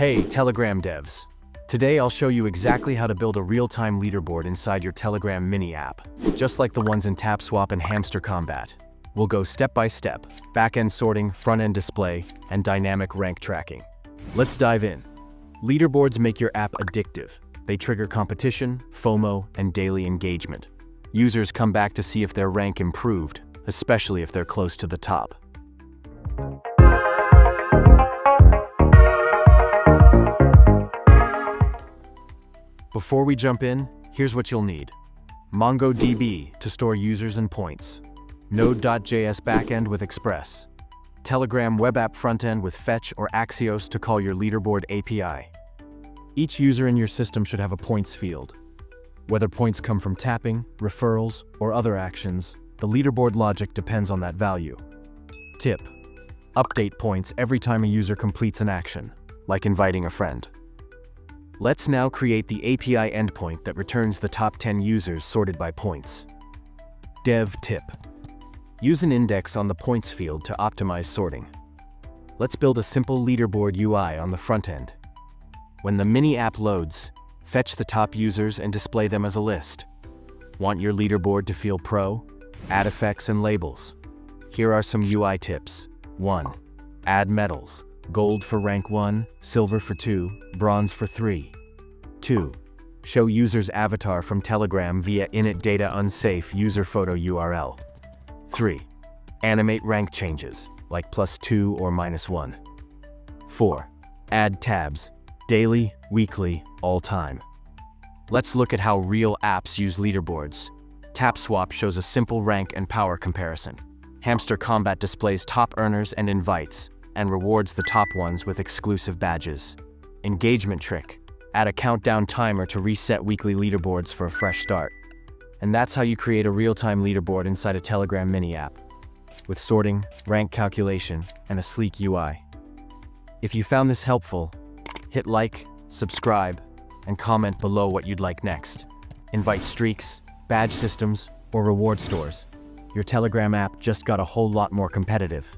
Hey, Telegram devs. Today I'll show you exactly how to build a real-time leaderboard inside your Telegram mini app, just like the ones in TapSwap and Hamster Kombat. We'll go step by step, back-end sorting, front-end display, and dynamic rank tracking. Let's dive in. Leaderboards make your app addictive. They trigger competition, FOMO, and daily engagement. Users come back to see if their rank improved, especially if they're close to the top. Before we jump in, here's what you'll need. MongoDB to store users and points. Node.js backend with Express. Telegram web app frontend with Fetch or Axios to call your leaderboard API. Each user in your system should have a points field. Whether points come from tapping, referrals, or other actions, the leaderboard logic depends on that value. Tip: update points every time a user completes an action, like inviting a friend. Let's now create the API endpoint that returns the top 10 users sorted by points. Dev tip: use an index on the points field to optimize sorting. Let's build a simple leaderboard UI on the front end. When the mini app loads, fetch the top users and display them as a list. Want your leaderboard to feel pro? Add effects and labels. Here are some UI tips. 1. Add medals. Gold for rank 1, silver for 2, bronze for 3. 2. Show user's avatar from Telegram via init data unsafe user photo URL. 3. Animate rank changes, like +2 or -1. 4. Add tabs, daily, weekly, all time. Let's look at how real apps use leaderboards. TapSwap shows a simple rank and power comparison. Hamster Kombat displays top earners and invites, and rewards the top ones with exclusive badges. Engagement trick: add a countdown timer to reset weekly leaderboards for a fresh start. And that's how you create a real-time leaderboard inside a Telegram mini app, with sorting, rank calculation, and a sleek UI. If you found this helpful, hit like, subscribe, and comment below what you'd like next. Invite streaks, badge systems, or reward stores. Your Telegram app just got a whole lot more competitive.